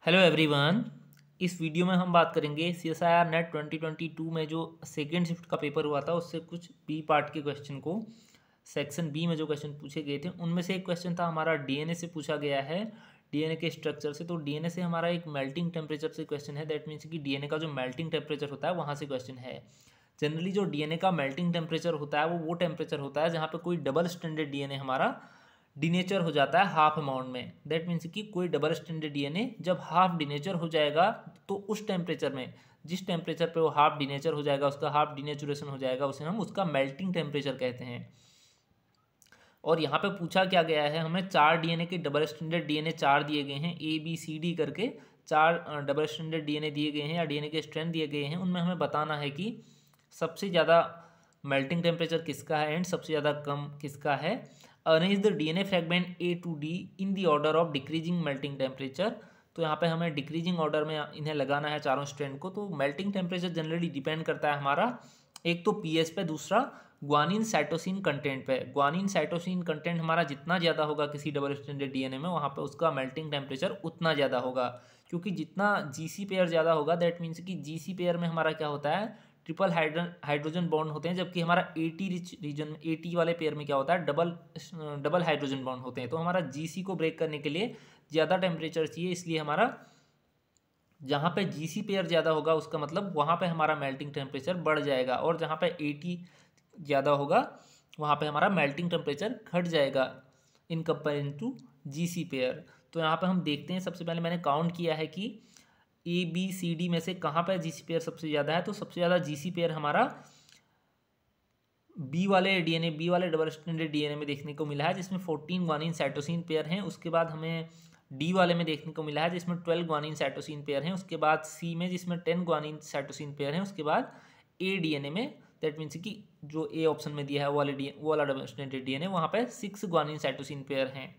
Hello everyone. इस video में हम बात करेंगे CSIR नेट 2022 में जो सेकेंड शिफ्ट का पेपर हुआ था उससे कुछ बी पार्ट के क्वेश्चन को सेक्शन बी में जो क्वेश्चन पूछे गए थे उनमें से एक क्वेश्चन था हमारा डीएनए से पूछा गया है। डीएनए के स्ट्रक्चर से, तो डीएनए से हमारा एक मेल्टिंग टेम्परेचर से क्वेश्चन है। दैट मीन्स कि डीएनए का जो मेल्टिंग टेम्परेचर होता है वहाँ से क्वेश्चन है। जनरली जो डीएनए का मेल्टिंग टेम्परेचर होता है वो टेम्परेचर होता है जहाँ पे कोई डबल स्टैंडर्ड डीएनए हमारा डिनेचर हो जाता है हाफ अमाउंट में। दैट मीन्स कि कोई डबल स्टैंडर्ड डीएनए जब हाफ डिनेचर हो जाएगा तो उस टेम्परेचर में, जिस टेम्परेचर पे वो हाफ डिनेचर हो जाएगा, उसका हाफ डिनेचुरेशन हो जाएगा, उसे हम उसका मेल्टिंग टेम्परेचर कहते हैं। और यहाँ पे पूछा क्या गया है, हमें 4 डीएनए के डबल स्टैंडर्ड डीएनए 4 दिए गए हैं, ABCD करके 4 डबल स्टैंडर्ड डीएनए दिए गए हैं या डीएनए के स्ट्रैंड दिए गए हैं। उनमें हमें बताना है कि सबसे ज़्यादा मेल्टिंग टेम्परेचर किसका है एंड सबसे ज़्यादा कम किसका है। Arrange the DNA fragment A to D in the order of decreasing melting temperature. तो यहाँ पे हमें डिक्रीजिंग ऑर्डर में इन्हें लगाना है चारों स्ट्रैंड को। तो मेल्टिंग टेम्परेचर जनरली डिपेंड करता है हमारा एक तो पीएच पे, दूसरा ग्वानिन साइटोसिन कंटेंट पे। ग्वानिन साइटोसिन कंटेंट हमारा जितना ज़्यादा होगा किसी डबल स्टैंडर्ड डीएनए में, वहाँ पे उसका मेल्टिंग टेम्परेचर उतना ज़्यादा होगा। क्योंकि जितना जीसी पेयर ज़्यादा होगा, दैट मीन्स कि जीसी पेयर में हमारा क्या होता है, ट्रिपल हाइड्रोजन बॉन्ड होते हैं, जबकि हमारा एटी रिच रीजन में, एटी वाले पेयर में क्या होता है, डबल हाइड्रोजन बॉन्ड होते हैं। तो हमारा जीसी को ब्रेक करने के लिए ज़्यादा टेम्परेचर चाहिए, इसलिए हमारा जहाँ पे जीसी पेयर ज़्यादा होगा उसका मतलब वहाँ पे हमारा मेल्टिंग टेम्परेचर बढ़ जाएगा, और जहाँ पे एटी ज़्यादा होगा वहाँ पे हमारा मेल्टिंग टेम्परेचर घट जाएगा in comparison to GC pair. तो यहाँ पे हम देखते हैं, सबसे पहले मैंने काउंट किया है कि ABCD में से कहाँ पर जीसी पेयर सबसे ज़्यादा है। तो सबसे ज़्यादा जीसी पेयर हमारा बी वाले डबल स्टैंडर्ड डीएनए में देखने को मिला है, जिसमें 14 ग्वानिन साइटोसिन पेयर हैं। उसके बाद हमें डी वाले में देखने को मिला है जिसमें 12 ग्वानिन साइटोसिन पेयर हैं। उसके बाद सी में जिसमें 10 ग्वानिन साइटोसिन पेयर हैं। उसके बाद ए डीएनए में, दैट मीन्स कि जो ए ऑप्शन में दिया है वो वाला डबल स्टैंडर्ड डीएनए, वहाँ पर 6 ग्वानिन साइटोसिन पेयर हैं।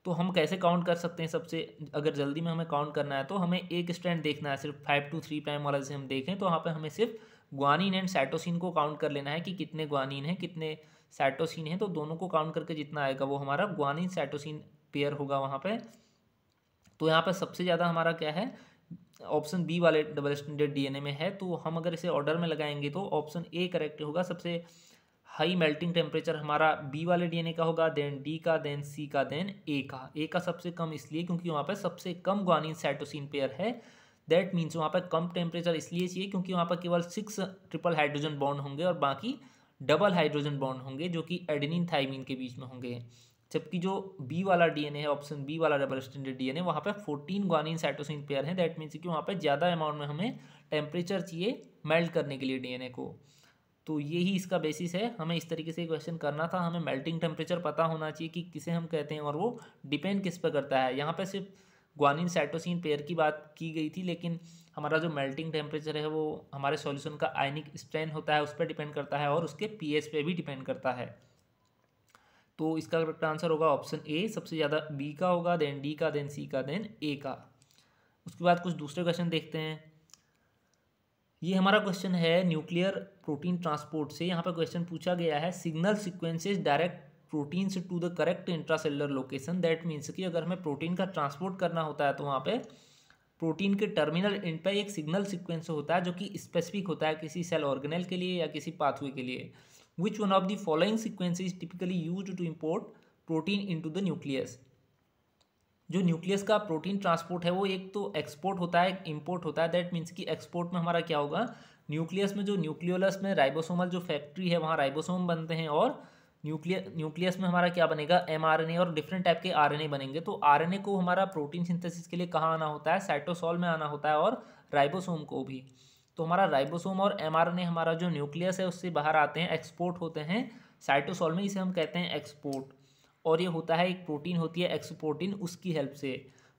तो हम कैसे काउंट कर सकते हैं, सबसे अगर जल्दी में हमें काउंट करना है तो हमें एक स्ट्रैंड देखना है, सिर्फ 5 to 3 प्राइम वाला से हम देखें तो वहाँ पे हमें सिर्फ ग्वानिन एंड साइटोसिन को काउंट कर लेना है कि कितने ग्वानिन है कितने साइटोसिन है। तो दोनों को काउंट करके जितना आएगा वो हमारा ग्वानिन साइटोसिन पेयर होगा वहाँ पे। तो यहाँ पर सबसे ज़्यादा हमारा क्या है, ऑप्शन बी वाले डबल स्टैंडर्ड डीएनए में है। तो हम अगर इसे ऑर्डर में लगाएंगे तो ऑप्शन ए करेक्ट होगा। सबसे हाई मेल्टिंग टेम्परेचर हमारा बी वाले डीएनए का होगा, देन डी का, देन सी का, देन ए का सबसे कम इसलिए क्योंकि वहाँ पर सबसे कम ग्वानिन साइटोसिन पेयर है। दैट मीन्स वहाँ पर कम टेम्परेचर इसलिए चाहिए क्योंकि वहाँ पर केवल 6 ट्रिपल हाइड्रोजन बॉन्ड होंगे और बाकी डबल हाइड्रोजन बॉन्ड होंगे जो कि एडेनिन थाइमिन के बीच में होंगे। जबकि जो बी वाला डीएनए है, ऑप्शन बी वाला डबल स्टैंडर्ड डीएनए, वहाँ पे 14 ग्वानिन साइटोसिन पेयर हैं। दैट मीन्स कि वहाँ पे ज़्यादा अमाउंट में हमें टेम्परेचर चाहिए मेल्ट करने के लिए डीएनए को। तो यही इसका बेसिस है, हमें इस तरीके से क्वेश्चन करना था। हमें मेल्टिंग टेम्परेचर पता होना चाहिए कि किसे हम कहते हैं और वो डिपेंड किस पर करता है। यहाँ पे सिर्फ ग्वानिन साइटोसिन पेयर की बात की गई थी, लेकिन हमारा जो मेल्टिंग टेम्परेचर है वो हमारे सॉल्यूशन का आयनिक स्ट्रेंथ होता है उस पर डिपेंड करता है और उसके पीएच पे भी डिपेंड करता है। तो इसका करेक्ट आंसर होगा ऑप्शन ए, सबसे ज़्यादा बी का होगा, देन डी का, देन सी का, देन ए का। उसके बाद कुछ दूसरे क्वेश्चन देखते हैं। ये हमारा क्वेश्चन है न्यूक्लियर प्रोटीन ट्रांसपोर्ट से। यहाँ पर क्वेश्चन पूछा गया है, signal sequences direct proteins to the correct intracellular location. That means कि अगर हमें प्रोटीन का ट्रांसपोर्ट करना होता है तो वहाँ पे प्रोटीन के टर्मिनल एंड पे एक सिग्नल सीक्वेंस होता है जो कि स्पेसिफिक होता है किसी सेल ऑर्गेनेल के लिए या किसी पाथवे के लिए। Which one of the following sequence is typically used to import protein into the nucleus. जो न्यूक्लियस का प्रोटीन ट्रांसपोर्ट है वो एक तो एक्सपोर्ट होता है, एक इम्पोर्ट होता है। दैट मीन्स कि एक्सपोर्ट में हमारा क्या होगा, न्यूक्लियस में जो न्यूक्लियोलस में राइबोसोमल जो फैक्ट्री है वहाँ राइबोसोम बनते हैं, और न्यूक्लियस में हमारा क्या बनेगा, एमआरएनए और डिफरेंट टाइप के आरएनए बनेंगे। तो आरएनए को हमारा प्रोटीन सिंथेसिस के लिए कहाँ आना होता है, साइटोसॉल में आना होता है, और राइबोसोम को भी। तो हमारा राइबोसोम और एमआरएनए हमारा जो न्यूक्लियस है उससे बाहर आते हैं, एक्सपोर्ट होते हैं साइटोसॉल में, इसे हम कहते हैं एक्सपोर्ट। और ये होता है, एक प्रोटीन होती है एक्सपोर्टिन, उसकी हेल्प से।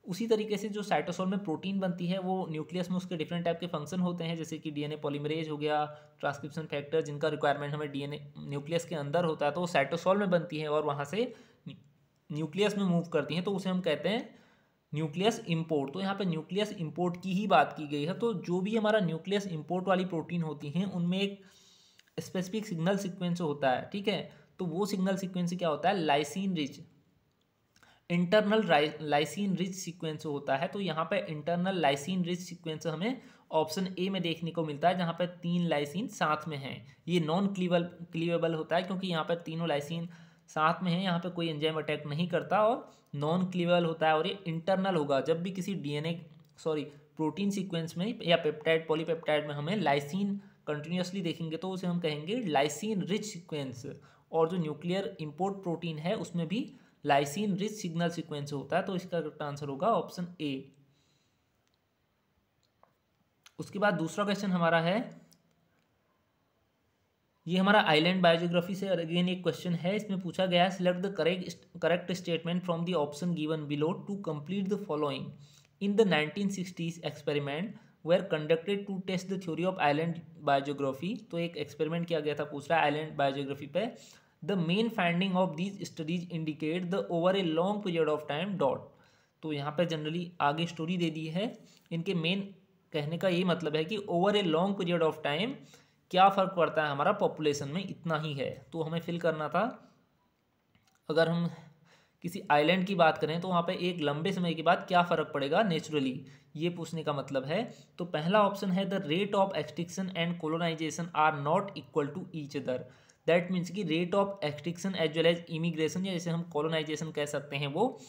उसी तरीके से जो साइटोसोल में प्रोटीन बनती है वो न्यूक्लियस में उसके डिफरेंट टाइप के फंक्शन होते हैं, जैसे कि डीएनए पॉलीमरेज हो गया, ट्रांसक्रिप्शन फैक्टर, जिनका रिक्वायरमेंट हमें डीएनए न्यूक्लियस के अंदर होता है, तो वो साइटोसोल में बनती है और वहाँ से न्यूक्लियस में मूव करती हैं, तो उसे हम कहते हैं न्यूक्लियस इंपोर्ट। तो यहाँ पे न्यूक्लियस इंपोर्ट की ही बात की गई है। तो जो भी हमारा न्यूक्लियस इंपोर्ट वाली प्रोटीन होती हैं उनमें एक स्पेसिफिक सिग्नल सीक्वेंस होता है, ठीक है। तो वो सिग्नल सीक्वेंस क्या होता है, lysine rich. Internal lysine rich sequence होता है। तो यहाँ पे इंटरनल लाइसिन रिच सीक्वेंस हमें ऑप्शन ए में देखने को मिलता है, जहाँ पे 3 लाइसिन साथ में हैं। ये नॉन क्लीवेबल होता है क्योंकि यहाँ पे तीनों लाइसिन साथ में है, यहाँ पे कोई एंजाइम अटैक नहीं करता और नॉन क्लीवेबल होता है। और ये इंटरनल होगा। जब भी किसी प्रोटीन सीक्वेंस में या पेप्टाइड पॉलीपेप्टाइड में हमें लाइसिन कंटिन्यूसली देखेंगे तो उसे हम कहेंगे लाइसिन रिच सीक्वेंस। और जो न्यूक्लियर इंपोर्ट प्रोटीन है उसमें भी लाइसिन रिच सिग्नल सीक्वेंस होता है। तो इसका करेक्ट आंसर होगा ऑप्शन ए। उसके बाद दूसरा क्वेश्चन हमारा है, ये हमारा आइलैंड बायोजियोग्राफी से अगेन एक क्वेश्चन है। इसमें पूछा गया है, select the correct statement from the option given below to complete the following. In the 1960s experiment were conducted to test the theory of island biogeography. तो एक एक्सपेरिमेंट किया गया था, पूछ रहा है आइलैंड बायोजियोग्राफी पे। The main finding of these studies indicate the over a long period of time dot. तो यहाँ पे जनरली आगे स्टोरी दे दी है। इनके मेन कहने का ये मतलब है कि over a long period of time क्या फ़र्क पड़ता है हमारा पॉपुलेशन में, इतना ही है। तो हमें फिल करना था। अगर हम किसी आइलैंड की बात करें तो वहाँ पे एक लंबे समय के बाद क्या फ़र्क पड़ेगा नेचुरली, ये पूछने का मतलब है। तो पहला ऑप्शन है, the rate of extinction and colonization are not equal to each other. That means कि rate of extinction as well as immigration, या जैसे हम कोलोनाइजेशन कह सकते हैं, वो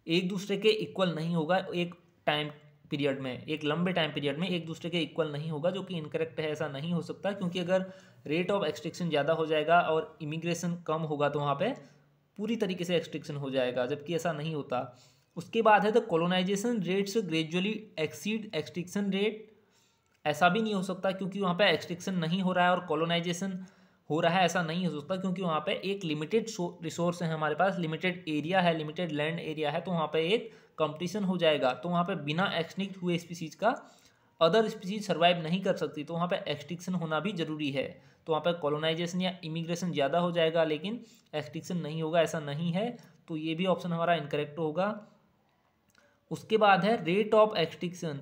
एक दूसरे के इक्वल नहीं होगा। एक टाइम पीरियड में, एक लंबे टाइम पीरियड में एक दूसरे के इक्वल नहीं होगा, जो कि इनकरेक्ट है। ऐसा नहीं हो सकता क्योंकि अगर रेट ऑफ एक्सटिंक्शन ज़्यादा हो जाएगा और इमिग्रेशन कम होगा तो वहाँ पे पूरी तरीके से एक्सटिंक्शन हो जाएगा, जबकि ऐसा नहीं होता। उसके बाद है the colonisation rates gradually exceed extinction rate. ऐसा भी नहीं हो सकता क्योंकि वहाँ पे एक्सटिंक्शन नहीं हो रहा है और कोलोनाइजेशन हो रहा है, ऐसा नहीं हो सकता क्योंकि वहाँ पे एक लिमिटेड रिसोर्स है हमारे पास, लिमिटेड एरिया है, लिमिटेड लैंड एरिया है। तो वहाँ पे एक कंपटीशन हो जाएगा। तो वहाँ पे बिना एक्सटिंक्ट हुए स्पीसीज का अदर स्पीसीज सर्वाइव नहीं कर सकती, तो वहाँ पे एक्सटिंक्शन होना भी जरूरी है। तो वहाँ पे कॉलोनाइजेशन या इमिग्रेशन ज़्यादा हो जाएगा लेकिन एक्सटिंक्शन नहीं होगा, ऐसा नहीं है। तो ये भी ऑप्शन हमारा इनकरेक्ट होगा। उसके बाद है rate of extinction,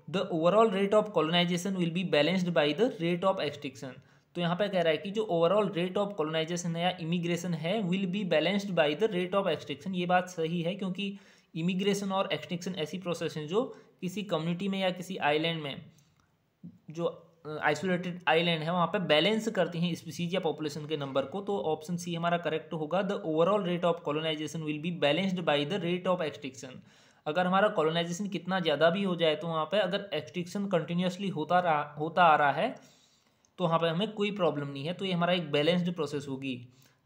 the overall rate of colonisation will be balanced by the rate of extinction. तो यहाँ पे कह रहा है कि जो ओवरऑल रेट ऑफ कॉलोनाइजेशन है या इमिग्रेशन है will be balanced by the rate of extinction. ये बात सही है क्योंकि इमिग्रेशन और एक्सटिंक्शन ऐसी प्रोसेस हैं जो किसी कम्युनिटी में या किसी आइलैंड में, जो आइसोलेटेड आइलैंड है, वहाँ पे बैलेंस करती हैं स्पीसीज या पॉपुलेशन के नंबर को। तो ऑप्शन सी हमारा करेक्ट होगा, the overall rate of colonisation will be balanced by the rate of extinction. अगर हमारा कॉलोनाइजेशन कितना ज़्यादा भी हो जाए तो वहाँ पे अगर एक्सटिंक्शन कंटिन्यूसली होता आ रहा है तो वहाँ पे हमें कोई प्रॉब्लम नहीं है। तो ये हमारा एक बैलेंस्ड प्रोसेस होगी।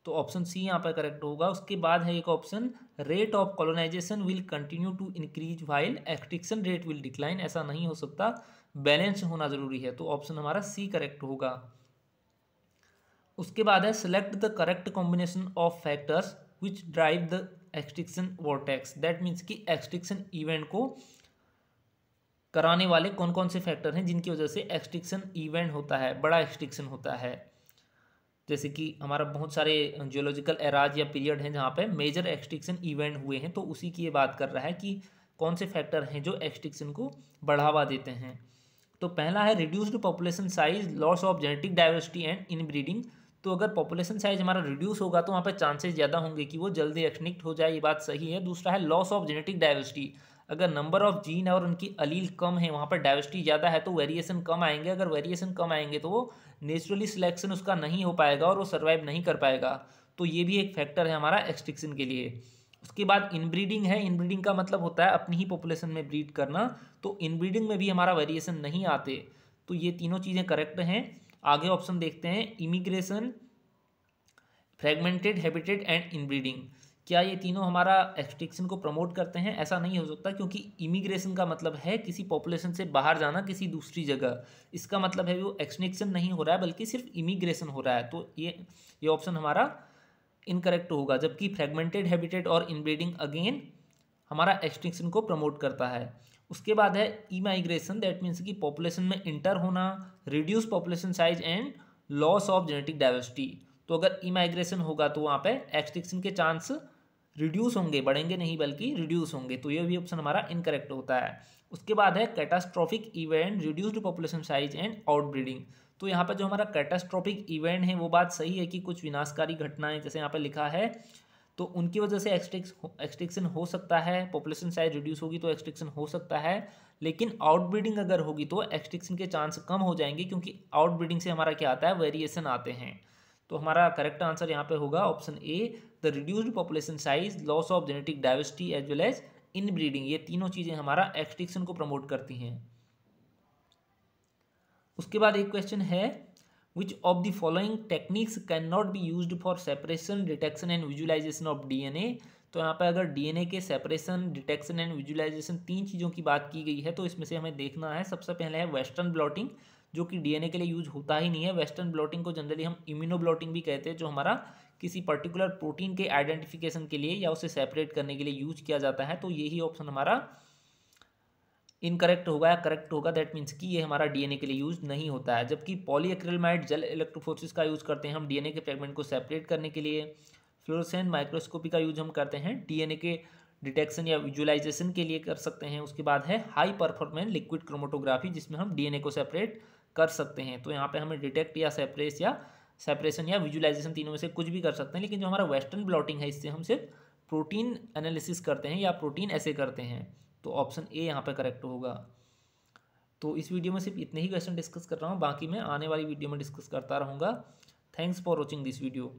तो ऑप्शन सी यहाँ पर करेक्ट होगा। उसके बाद है एक option, rate of colonisation will continue to increase while extinction rate will decline. ऐसा नहीं हो सकता, बैलेंस होना जरूरी है। तो ऑप्शन हमारा सी करेक्ट होगा। उसके बाद है, select the correct combination of factors which drive the extinction vortex. That means कि एक्सटिंक्शन इवेंट को कराने वाले कौन कौन से फैक्टर हैं जिनकी वजह से एक्सटिंक्शन इवेंट होता है, बड़ा एक्सटिंक्शन होता है। जैसे कि हमारा बहुत सारे जियोलॉजिकल एराज या पीरियड हैं जहाँ पे मेजर एक्सटिंक्शन इवेंट हुए हैं, तो उसी की ये बात कर रहा है कि कौन से फैक्टर हैं जो एक्सटिंक्शन को बढ़ावा देते हैं। तो पहला है reduced population size, loss of genetic diversity and inbreeding. तो अगर पॉपुलेशन साइज हमारा रिड्यूस होगा तो वहाँ पे चांसेस ज़्यादा होंगे कि वो जल्दी एक्सटिंक्ट हो जाए, ये बात सही है। दूसरा है लॉस ऑफ जेनेटिक डाइवर्सिटी, अगर नंबर ऑफ जीन और उनकी अलील कम है, वहाँ पर डाइवर्सिटी ज़्यादा है तो वेरिएशन कम आएंगे। अगर वेरिएशन कम आएंगे तो वो नेचुरली सिलेक्शन उसका नहीं हो पाएगा और वो सर्वाइव नहीं कर पाएगा। तो ये भी एक फैक्टर है हमारा एक्सटिंक्शन के लिए। उसके बाद इनब्रीडिंग है। इनब्रीडिंग का मतलब होता है अपनी ही पॉपुलेशन में ब्रीड करना। तो इनब्रीडिंग में भी हमारा वेरिएशन नहीं आते। तो ये तीनों चीज़ें करेक्ट हैं। आगे ऑप्शन देखते हैं, immigration, fragmented habitat and inbreeding. क्या ये तीनों हमारा एक्सटिंक्शन को प्रमोट करते हैं? ऐसा नहीं हो सकता क्योंकि इमिग्रेशन का मतलब है किसी पॉपुलेशन से बाहर जाना किसी दूसरी जगह। इसका मतलब है वो एक्सटिंक्शन नहीं हो रहा है बल्कि सिर्फ इमिग्रेशन हो रहा है। तो ये ऑप्शन हमारा इनकरेक्ट होगा। जबकि फ्रेगमेंटेड हैबिटेट और इनब्रीडिंग अगेन हमारा एक्सटिंक्शन को प्रमोट करता है। उसके बाद है इमाइग्रेशन, दैट मीन्स कि पॉपुलेशन में इंटर होना, reduce population size and loss of genetic diversity. तो अगर इमाइग्रेशन होगा तो वहाँ पे एक्सटिंक्शन के चांस रिड्यूस होंगे, बढ़ेंगे नहीं बल्कि रिड्यूस होंगे। तो ये भी ऑप्शन हमारा इनकरेक्ट होता है। उसके बाद है catastrophic event, reduced population size and outbreeding. तो यहाँ पर जो हमारा कैटास्ट्रॉफिक इवेंट है वो बात सही है कि कुछ विनाशकारी घटनाएं, जैसे यहाँ पर लिखा है तो उनकी वजह से एक्सटिंक्शन हो सकता है, पॉपुलेशन साइज रिड्यूस होगी तो एक्सटिंक्शन हो सकता है, लेकिन आउटब्रीडिंग अगर होगी तो एक्सटिंक्शन के चांस कम हो जाएंगे, क्योंकि आउटब्रीडिंग से हमारा क्या आता है, वेरिएशन आते हैं। तो हमारा करेक्ट आंसर यहाँ पे होगा option A, the reduced population size, loss of genetic diversity as well as inbreeding, ये तीनों चीज़ें हमारा एक्सटिंक्शन को प्रमोट करती हैं। उसके बाद एक क्वेश्चन है, which of the following techniques can not be used for separation, detection and visualisation of DNA. तो यहाँ पे अगर डीएनए के सेपरेशन, डिटेक्शन एंड विजुलाइजेशन तीन चीज़ों की बात की गई है, तो इसमें से हमें देखना है। सबसे पहले है वेस्टर्न ब्लॉटिंग, जो कि डीएनए के लिए यूज होता ही नहीं है। वेस्टर्न ब्लॉटिंग को जनरली हम इम्यूनो ब्लॉटिंग भी कहते हैं, जो हमारा किसी पर्टिकुलर प्रोटीन के आइडेंटिफिकेशन के लिए या उसे सेपरेट करने के लिए यूज किया जाता है। तो यही ऑप्शन हमारा इनकरेक्ट होगा या करेक्ट होगा, दैट मीन्स कि ये हमारा डीएनए के लिए यूज नहीं होता है। जबकि पॉलीएक्रिलमाइड जेल इलेक्ट्रोफोरेसिस का यूज़ करते हैं हम डीएनए के फ्रेगमेंट को सेपरेट करने के लिए। फ्लोरोसेंट माइक्रोस्कोपी का यूज हम करते हैं डीएनए के डिटेक्शन या विजुअलाइजेशन के लिए कर सकते हैं। उसके बाद है हाई परफॉर्मेंस लिक्विड क्रोमेटोग्राफी, जिसमें हम डीएनए को सेपरेट कर सकते हैं। तो यहाँ पे हमें डिटेक्ट या सेपरेशन या विजुअलाइजेशन तीनों में से कुछ भी कर सकते हैं, लेकिन जो हमारा वेस्टर्न ब्लॉटिंग है, इससे हम सिर्फ प्रोटीन एनालिसिस करते हैं या प्रोटीन ऐसे करते हैं। तो ऑप्शन ए यहाँ पे करेक्ट होगा। तो इस वीडियो में सिर्फ इतने ही क्वेश्चन डिस्कस कर रहा हूँ, बाकी मैं आने वाली वीडियो में डिस्कस करता रहूँगा। Thanks for watching this video.